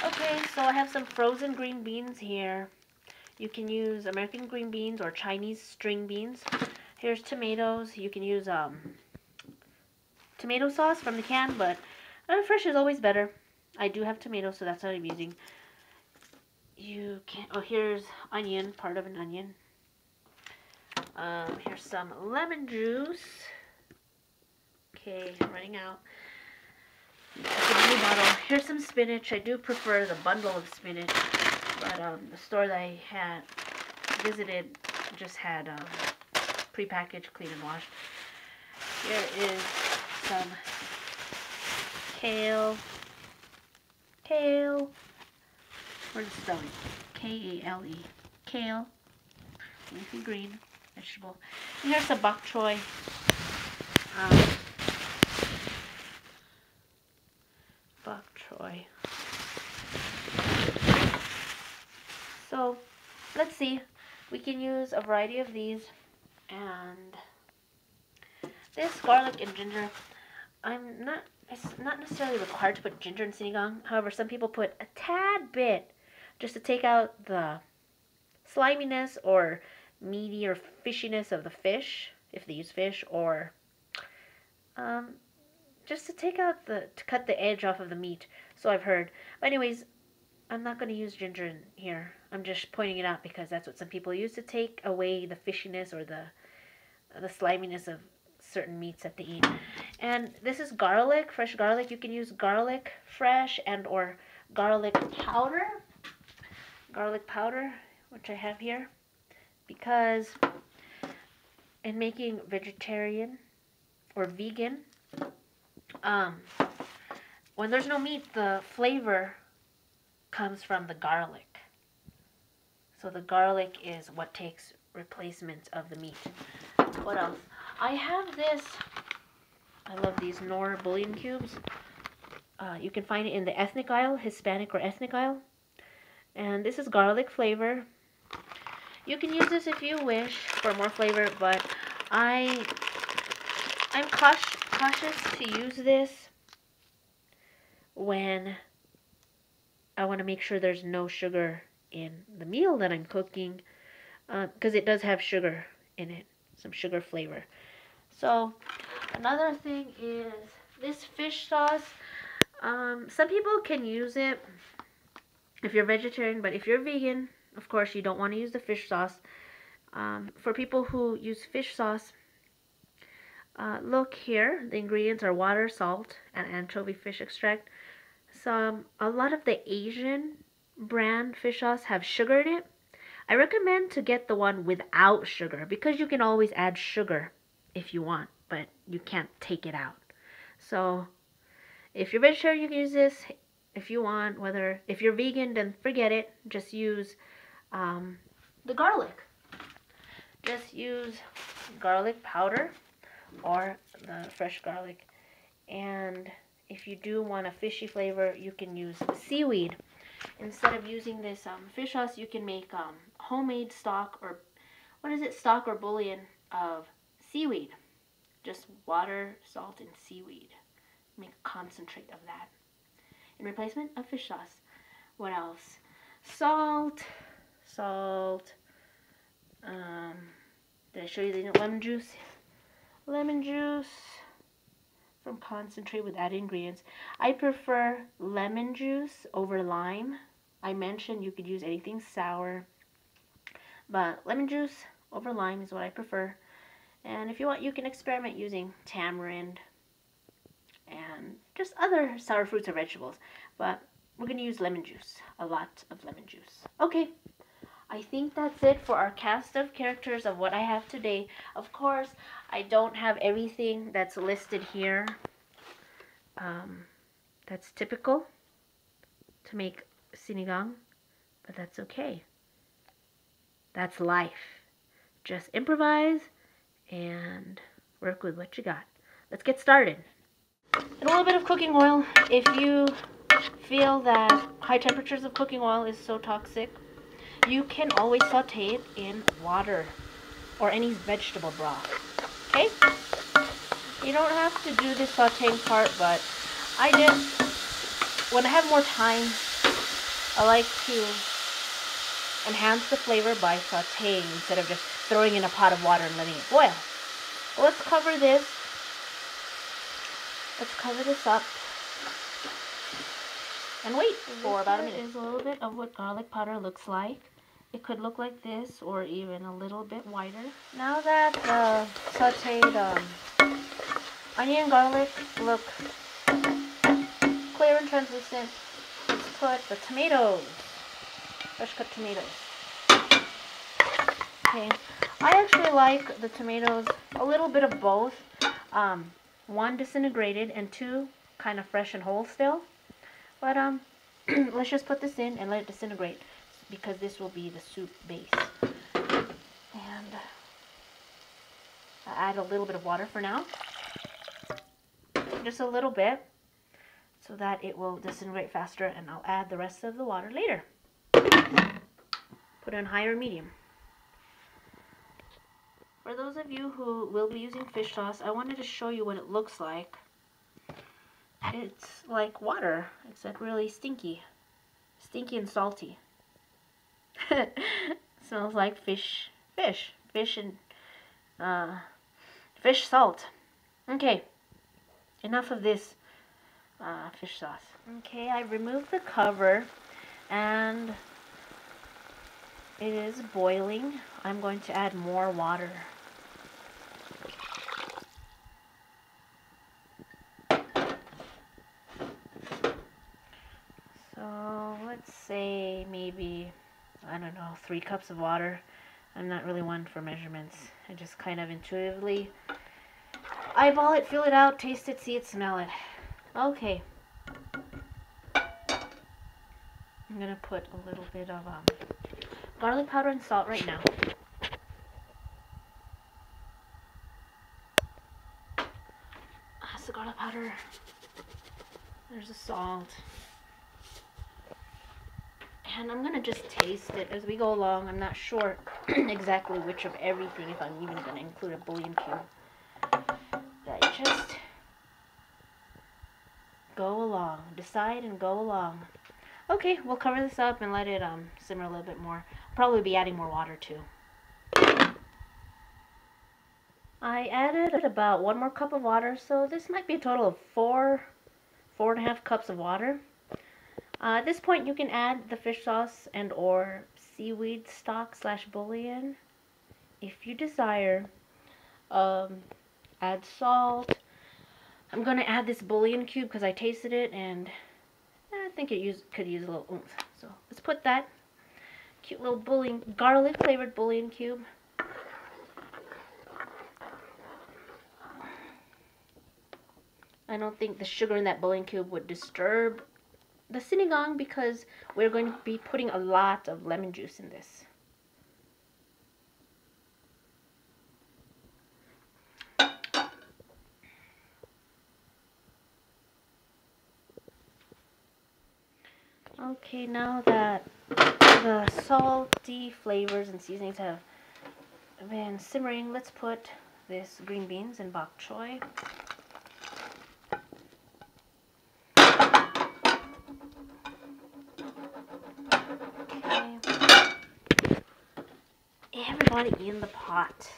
Okay, so I have some frozen green beans here. You can use American green beans or Chinese string beans. Here's tomatoes. You can use tomato sauce from the can, but fresh is always better. I do have tomatoes, so that's what I'm using. You can. Oh, here's onion, part of an onion. Here's some lemon juice. Okay, I'm running out. Here's some spinach. I do prefer the bundle of spinach, but the store that I had visited just had prepackaged, clean and washed. Here is some kale. Kale. Where's the spelling? K-A-L-E. Kale. Leafy green vegetable. And here's some bok choy. Bok choy. So, let's see. We can use a variety of these. And this garlic and ginger, it's not necessarily required to put ginger in sinigang. However, some people put a tad bit just to take out the sliminess or meaty or fishiness of the fish, if they use fish, or just to take out to cut the edge off of the meat. So I've heard. But anyways, I'm not going to use ginger in here. I'm just pointing it out because that's what some people use to take away the fishiness or the sliminess of certain meats that they eat. And this is garlic, fresh garlic. You can use garlic fresh and or garlic powder. Garlic powder, which I have here, because in making vegetarian or vegan, when there's no meat, the flavor comes from the garlic. So the garlic is what takes replacement of the meat. What else? I have this. I love these Knorr bouillon cubes. You can find it in the ethnic aisle, Hispanic or ethnic aisle. And this is garlic flavor. You can use this if you wish for more flavor, but I'm cautious to use this when I want to make sure there's no sugar in the meal that I'm cooking, because it does have sugar in it, some sugar flavor. So another thing is this fish sauce. Some people can use it if you're vegetarian, but if you're vegan, of course, you don't want to use the fish sauce. For people who use fish sauce, look here. The ingredients are water, salt, and anchovy fish extract. A lot of the Asian brand fish sauce have sugar in it. I recommend to get the one without sugar because you can always add sugar if you want, but you can't take it out. So if you're vegetarian, you can use this. If you want, if you're vegan, then forget it. Just use the garlic. Just use garlic powder or the fresh garlic. And if you do want a fishy flavor, you can use seaweed. Instead of using this fish sauce, you can make homemade stock, or what is it, stock or bouillon of seaweed. Just water, salt, and seaweed. Make a concentrate of that in replacement of fish sauce. What else? Salt. Did I show you the lemon juice? Lemon juice from concentrate with added ingredients. I prefer lemon juice over lime. I mentioned you could use anything sour, but lemon juice over lime is what I prefer. And if you want, you can experiment using tamarind and just other sour fruits or vegetables. But we're going to use lemon juice, a lot of lemon juice. Okay, I think that's it for our cast of characters of what I have today. Of course, I don't have everything that's listed here. That's typical to make sinigang, but that's okay. That's life. Just improvise and work with what you got. Let's get started. And a little bit of cooking oil. If you feel that high temperatures of cooking oil is so toxic, you can always saute it in water or any vegetable broth. Okay? You don't have to do this sauteing part, but I just, when I have more time, I like to enhance the flavor by sauteing instead of just throwing in a pot of water and letting it boil. Let's cover this. Let's cover this up and wait for about a minute. This is a little bit of what garlic powder looks like. It could look like this or even a little bit whiter. Now that the sauteed onion and garlic look clear and translucent, let's put the tomatoes, fresh cut tomatoes. Okay, I actually like the tomatoes, a little bit of both. One disintegrated and two kind of fresh and whole still. But let's just put this in and let it disintegrate because this will be the soup base. And I'll add a little bit of water for now. Just a little bit so that it will disintegrate faster, and I'll add the rest of the water later. Put it on high or medium. For those of you who will be using fish sauce, I wanted to show you what it looks like. It's like water, except really stinky. Stinky and salty. Smells like fish and fish salt. Okay, enough of this fish sauce. Okay, I removed the cover and it is boiling. I'm going to add more water. So let's say maybe, I don't know, 3 cups of water. I'm not really one for measurements. I just kind of intuitively eyeball it, feel it out, taste it, see it, smell it. Okay. I'm going to put a little bit of garlic powder and salt right now. That's the garlic powder. There's the salt. And I'm going to just taste it as we go along. I'm not sure exactly which of everything, if I'm even going to include a bouillon cube. That just go along. Decide and go along. Okay, we'll cover this up and let it simmer a little bit more. I'll probably be adding more water too. I added about 1 more cup of water, so this might be a total of 4.5 cups of water. At this point, you can add the fish sauce and or seaweed stock / bouillon if you desire. Add salt. I'm going to add this bouillon cube because I tasted it and I think it could use a little oomph. So let's put that cute little garlic flavored bouillon cube. I don't think the sugar in that bouillon cube would disturb the sinigang because we're going to be putting a lot of lemon juice in this. Okay, now that the salty flavors and seasonings have been simmering, let's put this green beans and bok choy. Everybody in the pot.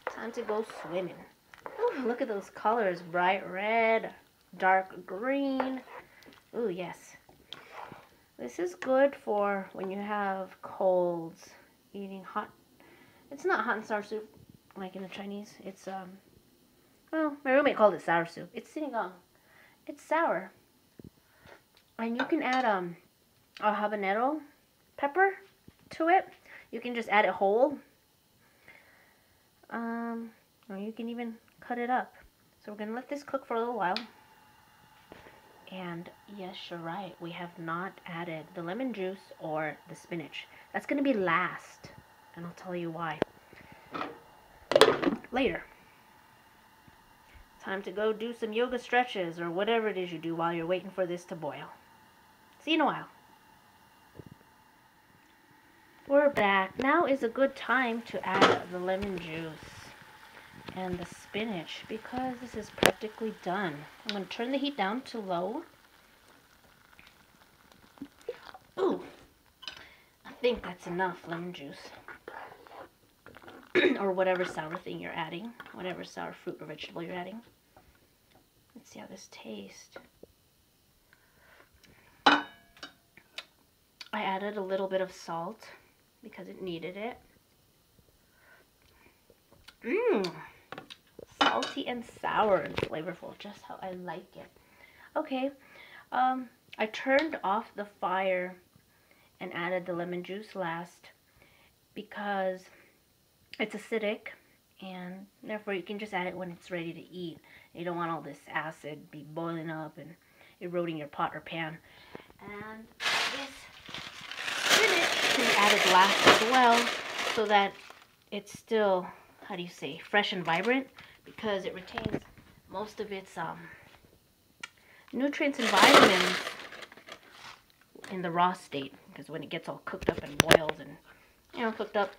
Time to go swimming. Ooh, look at those colors. Bright red, dark green. Ooh, yes. This is good for when you have colds, eating hot. It's not hot and sour soup like in the Chinese. It's, well, my roommate called it sour soup. It's sinigang. It's sour. And you can add a habanero pepper to it. You can just add it whole. Or you can even cut it up. So we're going to let this cook for a little while. And yes, you're right. We have not added the lemon juice or the spinach. That's going to be last. And I'll tell you why later. Time to go do some yoga stretches or whatever it is you do while you're waiting for this to boil. See you in a while. We're back. Now is a good time to add the lemon juice and the spinach because this is practically done. I'm going to turn the heat down to low. Ooh, think that's enough lemon juice. Or whatever sour thing you're adding. Whatever sour fruit or vegetable you're adding. Let's see how this tastes. I added a little bit of salt because it needed it. Mmm. Salty and sour and flavorful, just how I like it. Okay, I turned off the fire and added the lemon juice last because it's acidic, and therefore you can just add it when it's ready to eat. You don't want all this acid be boiling up and eroding your pot or pan. And this spinach can be added last as well, so that it's still, how do you say, fresh and vibrant, because it retains most of its nutrients and vitamins in the raw state, because when it gets all cooked up and boils and cooked up,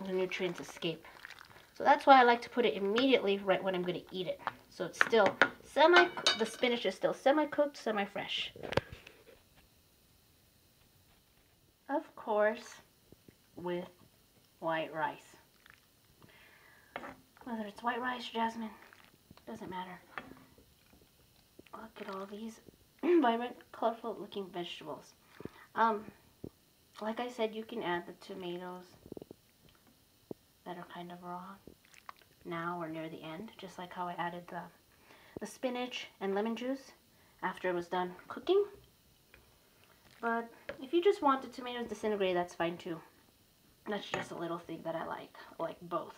the nutrients escape. So that's why I like to put it immediately right when I'm going to eat it, so it's still the spinach is still semi-cooked, semi-fresh. Of course, with white rice. Whether it's white rice or jasmine, doesn't matter. Look at all these vibrant, colorful looking vegetables. Like I said, you can add the tomatoes that are kind of raw now or near the end, just like how I added the spinach and lemon juice after it was done cooking. But if you just want the tomatoes disintegrated, that's fine too. That's just a little thing that I like. I like both.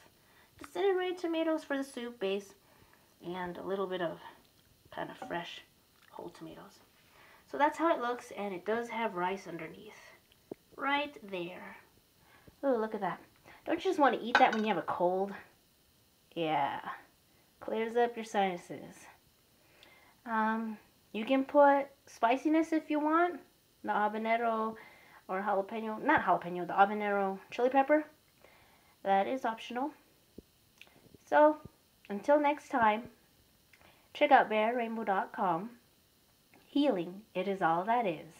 Disintegrated tomatoes for the soup base and a little bit of kind of fresh whole tomatoes. So that's how it looks, and it does have rice underneath. Right there. Oh, look at that. Don't you just want to eat that when you have a cold? Yeah. Clears up your sinuses. You can put spiciness if you want. The habanero or jalapeno, not jalapeno, the habanero chili pepper. That is optional. So, until next time, check out bearrainbow.com. Healing, it is all that is.